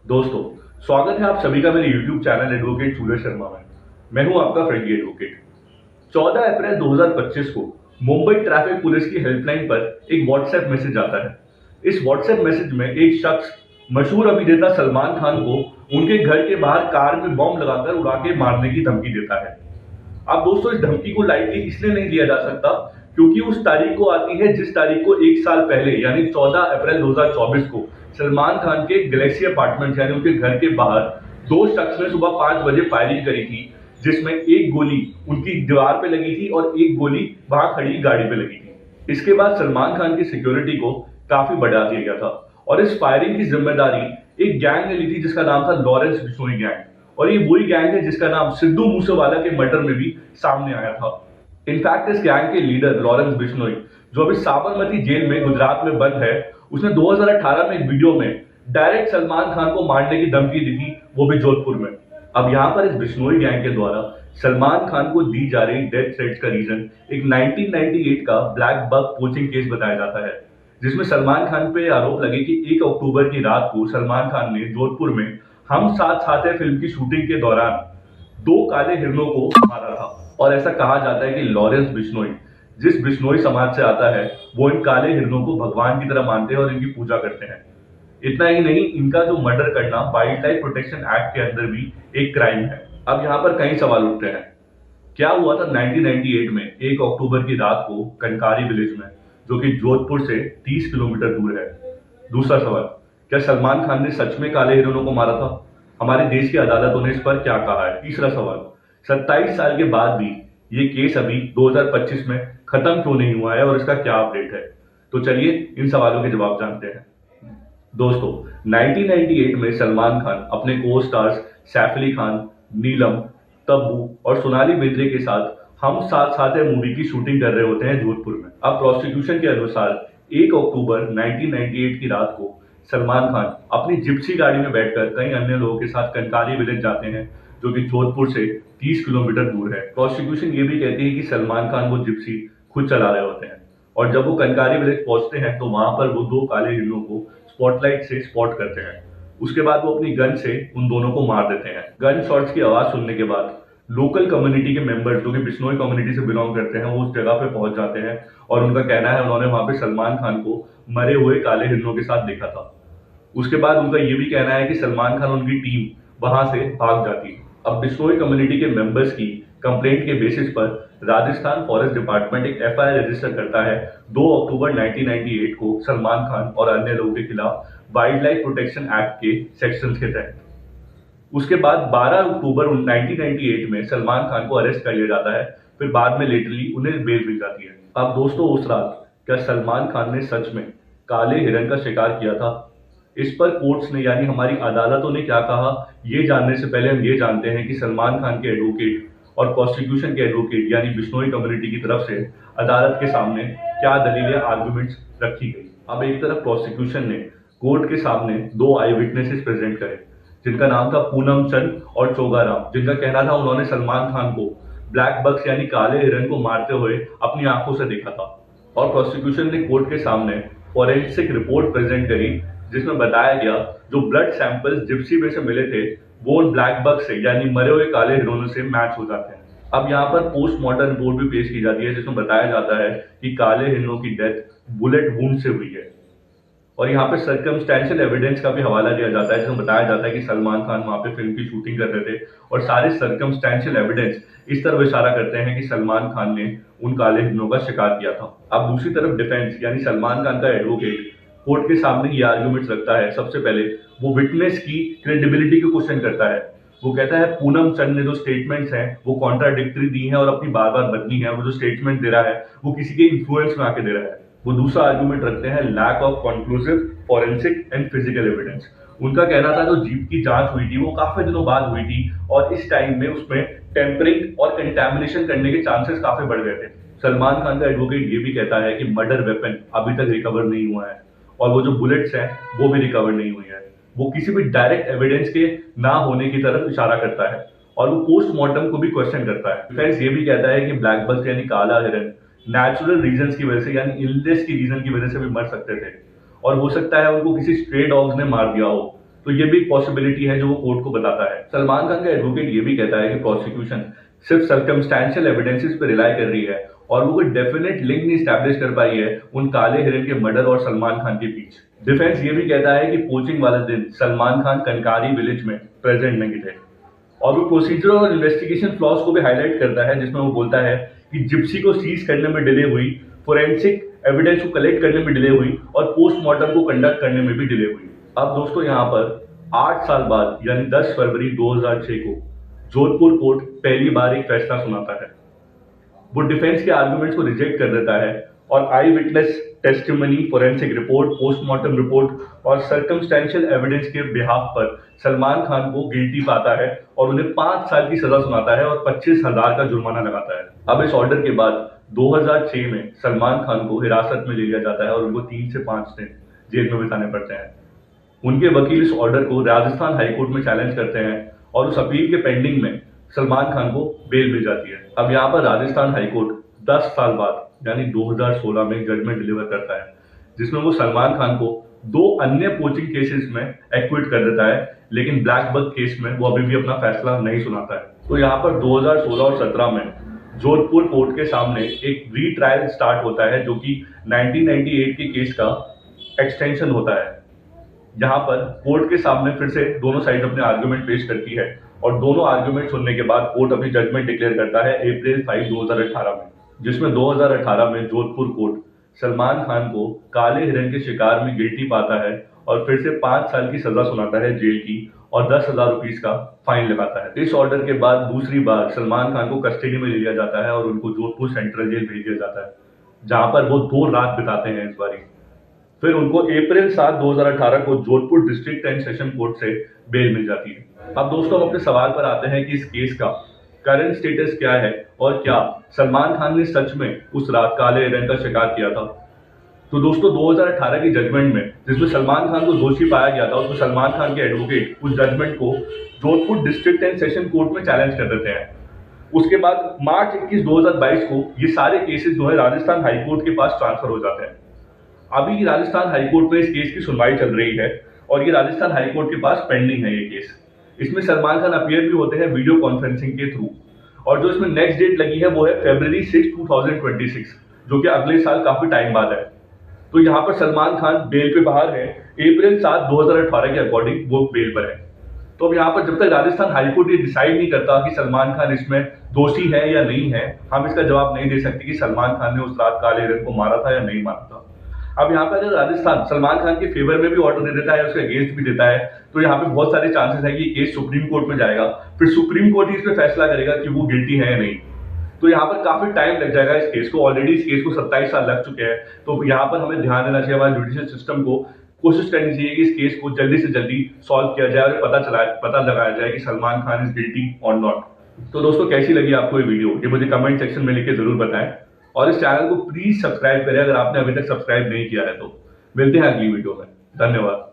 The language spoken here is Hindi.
दोस्तों, स्वागत है आप सभी का मेरे YouTube channel advocate Suraj Sharma में। मैं हूं आपका फ्रेंडली एडवोकेट। 14 अप्रैल 2025 को मुंबई ट्रैफिक पुलिस की हेल्पलाइन पर एक व्हाट्सएप मैसेज आता है। इस व्हाट्सएप मैसेज में एक शख्स मशहूर अभिनेता सलमान खान को उनके घर के बाहर कार में बॉम्ब लगाकर उड़ा के मारने की धमकी देता है। अब दोस्तों, इस धमकी को लाइटली इसलिए नहीं लिया जा सकता क्योंकि उस तारीख को आती है जिस तारीख को एक साल पहले यानी 14 अप्रैल 2024 को सलमान खान के गैलेक्सी अपार्टमेंट यानी उनके घर के बाहर दो शख्स ने सुबह 5 बजे फायरिंग करी थी, जिसमें एक गोली उनकी दीवार पे लगी थी और एक गोली वहां खड़ी गाड़ी पे लगी थी। इसके बाद सलमान खान की सिक्योरिटी को काफी बढ़ा दिया गया था और इस फायरिंग की जिम्मेदारी एक गैंग ने ली थी जिसका नाम था लॉरेंस बिश्नोई गैंग। और ये वही गैंग है जिसका नाम सिद्धू मूसेवाला के मर्डर में भी सामने आया था। इनफैक्ट इस गैंग के लीडर लॉरेंस बिश्नोई, जो अभी साबरमती जेल में गुजरात में बंद है, उसने 2018 में एक वीडियो में डायरेक्ट सलमान खान को मारने की धमकी दी थी, वो भी जोधपुर में। अब यहाँ पर इस बिश्नोई गैंग के द्वारा सलमान खान को दी जा रही डेथ थ्रेट्स का रीजन एक 1998 का ब्लैक बक पोचिंग केस बताया जाता है, जिसमें सलमान खान पे आरोप लगे कि 1 अक्टूबर की रात को सलमान खान ने जोधपुर में हम साथ साथ हैं फिल्म की शूटिंग के दौरान दो काले हिरणों को मारा था। और ऐसा कहा जाता है कि लॉरेंस बिश्नोई, जिस बिश्नोई समाज से आता है, वो इन काले हिरणों को भगवान की तरह मानते हैं और इनकी पूजा करते हैं। इतना ही नहीं, इनका जो मर्डर करना वाइल्ड लाइफ प्रोटेक्शन एक्ट के अंदर भी एक क्राइम है। अब यहाँ पर कई सवाल उठते हैं। क्या हुआ था 1998 में 1 अक्टूबर की रात को कंकारी विलेज में, जो कि जोधपुर से 30 किलोमीटर दूर है? दूसरा सवाल, क्या सलमान खान ने सच में काले हिरणों को मारा था? हमारे देश की अदालतों ने इस पर क्या कहा है? तीसरा सवाल, 27 साल के बाद भी ये केस अभी 2025 में खत्म क्यों नहीं हुआ है और इसका क्या अपडेट है? तो चलिए इन सवालों के जवाब जानते हैं। दोस्तों, 1998 में सलमान खान अपने को स्टार्स सैफ अली खान, नीलम, तब्बू और सोनाली बेंद्रे के साथ हम साथ साथ है मूवी की शूटिंग कर रहे होते हैं जोधपुर में। अब प्रोसिक्यूशन के अनुसार 1 अक्टूबर 1998 की रात को सलमान खान अपनी जिप्सी गाड़ी में बैठकर कई अन्य लोगों के साथ कंकारी विलेज जाते हैं, जो कि जोधपुर से 30 किलोमीटर दूर है। प्रोसिक्यूशन ये भी कहती है कि सलमान खान वो जिप्सी खुद चला रहे होते हैं और जब वो कंकारी विलेज पहुंचते हैं तो वहां पर वो दो काले हिरणों को स्पॉटलाइट से स्पॉट करते हैं। उसके बाद वो अपनी गन से उन दोनों को मार देते हैं। गन शॉट्स की आवाज सुनने के बाद लोकल कम्युनिटी के मेंबर्स, जो कि बिश्नोई कम्युनिटी से बिलोंग करते हैं, वो उस जगह पे पहुंच जाते हैं और उनका कहना है उन्होंने वहां पे सलमान खान को मरे हुए काले हिरणों के साथ देखा था। उसके बाद उनका ये भी कहना है कि सलमान खान उनकी टीम वहां से भाग जाती है। अब बिश्नोई कम्युनिटी के मेंबर्स की कंप्लेंट के बेसिस पर राजस्थान फॉरेस्ट डिपार्टमेंट एक एफआईआर रजिस्टर करता है 2 अक्टूबर 1998 को सलमान खान और अन्य लोगों के खिलाफ वाइल्ड लाइफ प्रोटेक्शन एक्ट के सेक्शंस के तहत। उसके बाद 12 अक्टूबर 1998 में सलमान खान को अरेस्ट कर लिया जाता है, फिर बाद में लेटरली उन्हें बेल मिल जाती है। अब दोस्तों, उस रात क्या सलमान खान ने सच में काले हिरण का शिकार किया था? इस पर कोर्ट्स ने यानी हमारी अदालतों ने क्या कहा, ये जानने से पहले हम ये जानते हैं कि सलमान खान के एडवोकेट और प्रोसिक्यूशन के एडवोकेट यानी बिश्नोई कम्युनिटी की तरफ से अदालत के सामने क्या दलीलें आर्गुमेंट्स रखी गई। अब एक तरफ प्रोसिक्यूशन ने कोर्ट के सामने दो आई विटनेसेस प्रेजेंट करे, जिनका नाम था पूनम चंद और चोगाराम, जिनका कहना था उन्होंने सलमान खान को ब्लैक बक्स यानी काले हिरण को मारते हुए अपनी आंखों से देखा था। और प्रोसिक्यूशन ने कोर्ट के सामने फॉरेंसिक रिपोर्ट प्रेजेंट करी, जिसमें बताया गया जो ब्लड सैंपल्स जिप्सी में से मिले थे वो उन ब्लैक बक से यानी मरे हुए काले हिरणों से मैच हो जाते हैं। अब यहाँ पर पोस्टमार्टम रिपोर्ट भी पेश की जाती है, जिसमें बताया जाता है कि काले हिरणों की डेथ बुलेट वुंड से हुई है। और यहाँ पे सर्कमस्टेंशियल एविडेंस का भी हवाला दिया जाता है, जिसमें बताया जाता है कि सलमान खान वहां पे फिल्म की शूटिंग कर रहे थे और सारे सर्कमस्टेंशियल एविडेंस इस तरफ इशारा करते हैं कि सलमान खान ने उन काले हिरणों का शिकार किया था। अब दूसरी तरफ डिफेंस यानी सलमान खान का एडवोकेट कोर्ट के सामने ये आर्गुमेंट्स रखता है। सबसे पहले वो विटनेस की क्रेडिबिलिटी को क्वेश्चन करता है। वो कहता है पूनम चंद ने जो स्टेटमेंट्स हैं वो कॉन्ट्राडिक्टरी दी हैं और अपनी बार बार बदली है। वो जो स्टेटमेंट दे रहा है वो किसी के इन्फ्लुएंस में आके दे रहा है। वो दूसरा आर्गुमेंट रखते हैं lack of conclusive forensic and physical evidence. उनका कहना था जो जीप की जांच हुई थी वो काफी दिनों बाद हुई थी और इस टाइम में उसमें टेम्परिंग और कंटैमिनेशन करने के चांसेस काफी बढ़ गए थे। सलमान खान का एडवोकेट ये भी कहता है कि मर्डर वेपन अभी तक रिकवर नहीं हुआ है और वो जो बुलेट्स हैं वो भी रिकवर नहीं हुई है। वो किसी भी डायरेक्ट एविडेंस के ना होने की तरफ इशारा करता है और वो पोस्टमार्टम को भी क्वेश्चन करता है। डिफेंस ये भी कहता है कि ब्लैक बक यानी काला हिरन नेचुरल रीजन की वजह से यानी इलनेस की रीजन की वजह से भी मर सकते थे और हो सकता है उनको किसी स्ट्रे डॉग्स ने मार दिया हो। तो ये भी एक पॉसिबिलिटी है जो वो कोर्ट को बताता है। सलमान खान का एडवोकेट ये भी कहता है कि प्रोसिक्यूशन सिर्फ सर्कमस्टेंशियल एविडेंसेस पे रिलाई कर रही है और वो कोई डेफिनेट लिंक नहीं स्टैब्लिश कर पाई है उन काले हिरन के मर्डर और सलमान खान के बीच। डिफेंस ये भी कहता है कि पोचिंग वाले दिन सलमान खान कनकारी विलेज में प्रेजेंट नहीं थे और वो प्रोसीजर और इन्वेस्टिगेशन फ्लॉज को भी हाईलाइट करता है, जिसमें वो बोलता है कि जिप्सी को सीज करने में डिले हुई, फोरेंसिक एविडेंस को कलेक्ट करने में डिले हुई और पोस्टमार्टम को कंडक्ट करने में भी डिले हुई। अब दोस्तों यहाँ पर 8 साल बाद यानी 10 फरवरी 2006 को जोधपुर कोर्ट पहली बार एक फैसला सुनाता है। वो डिफेंस के आर्गुमेंट्स को रिजेक्ट कर देता है और eye witness testimony, forensic report, postmortem report और सर्कमस्टेंशियल एविडेंस के बिहाफ पर सलमान खान को गिल्टी पाता है और उन्हें 5 साल की सजा सुनाता है और 25,000 का जुर्माना लगाता है। अब इस ऑर्डर के बाद 2006 में सलमान खान को हिरासत में ले लिया जाता है और उनको 3 से 5 दिन जेल में बिताने पड़ते हैं। उनके वकील इस ऑर्डर को राजस्थान हाईकोर्ट में चैलेंज करते हैं और उस अपील के पेंडिंग में सलमान खान को बेल मिल जाती है। अब यहाँ पर राजस्थान हाईकोर्ट 10 साल बाद यानी 2016 में जजमेंट डिलीवर करता है, जिसमें वो सलमान खान को 2 अन्य पोचिंग केसेस में एक्विट कर देता है, लेकिन ब्लैक बक केस में वो अभी भी अपना फैसला नहीं सुनाता है। तो यहाँ पर 2016 और 17 में जोधपुर कोर्ट के सामने एक रीट्रायल स्टार्ट होता है, जो कि 1998 के केस का एक्सटेंशन होता है। यहाँ पर कोर्ट के सामने फिर से दोनों साइड अपने आर्गुमेंट पेश करती है और दोनों आर्गुमेंट सुनने के बाद कोर्ट अपनी जजमेंट डिक्लेयर करता है अप्रैल 5, 2018 में, जिसमें 2018 में जोधपुर कोर्ट सलमान खान को काले हिरन के शिकार में गिल्टी पाता है और फिर से 5 साल की सजा सुनाता है जेल की और 10,000 रुपीज का फाइन लगाता है। इस ऑर्डर के बाद दूसरी बार सलमान खान को कस्टडी में ले लिया जाता है और उनको जोधपुर सेंट्रल जेल भेज दिया जाता है, जहां पर वो 2 रात बिताते हैं इस बारी। फिर उनको अप्रैल 7, 2018 को Jodhpur district and session court से बेल मिल जाती है। अब दोस्तों हम अपने सवाल पर आते हैं कि इस केस का करंट स्टेटस क्या है और क्या सलमान खान ने सच में उस रात काले हिरन का शिकार किया था। तो दोस्तों 2018 की जजमेंट में जिसमें सलमान खान को दोषी पाया गया था, उसमें सलमान खान के एडवोकेट उस जजमेंट को Jodhpur district and session court में चैलेंज कर देते हैं। उसके बाद मार्च 21, 2022 को ये सारे केसेस जो है राजस्थान हाईकोर्ट के पास ट्रांसफर हो जाते हैं। अभी राजस्थान हाईकोर्ट में इस केस की सुनवाई चल रही है और ये राजस्थान हाईकोर्ट के पास पेंडिंग है ये केस। इसमें सलमान खान अपीयर भी होते हैं वीडियो कॉन्फ्रेंसिंग के थ्रू और जो इसमें नेक्स्ट डेट लगी है वो है फरवरी 6, 2026, जो कि अगले साल काफी टाइम बाद है। तो यहाँ पर सलमान खान बेल पे बाहर है, अप्रैल 7, 2018 के अकॉर्डिंग वो बेल पर है। तो अब यहाँ पर जब तक राजस्थान हाईकोर्ट ये डिसाइड नहीं करता कि सलमान खान इसमें दोषी है या नहीं है, हम इसका जवाब नहीं दे सकते कि सलमान खान ने उस रात काले हिरन को मारा था या नहीं मारा था। अब यहाँ पर अगर राजस्थान सलमान खान के फेवर में भी ऑर्डर दे देता है, उसके अगेंस्ट भी देता है, तो यहाँ पे बहुत सारे चांसेस है कि ये केस सुप्रीम कोर्ट में जाएगा, फिर सुप्रीम कोर्ट ही इस पे फैसला करेगा कि वो गिल्टी है या नहीं। तो यहाँ पर काफी टाइम लग जाएगा इस केस को। ऑलरेडी इस केस को 27 साल लग चुके हैं। तो यहाँ पर हमें ध्यान देना चाहिए, हमारे जुडिशियल सिस्टम को कोशिश करनी चाहिए कि इस केस को जल्दी से जल्दी सॉल्व किया जाए और पता लगाया जाए कि सलमान खान इज गिल्टी और नॉट। तो दोस्तों कैसी लगी आपको ये वीडियो, ये मुझे कमेंट सेक्शन में लिख के जरूर बताएं और इस चैनल को प्लीज सब्सक्राइब करें अगर आपने अभी तक सब्सक्राइब नहीं किया है तो। मिलते हैं अगली वीडियो में, धन्यवाद।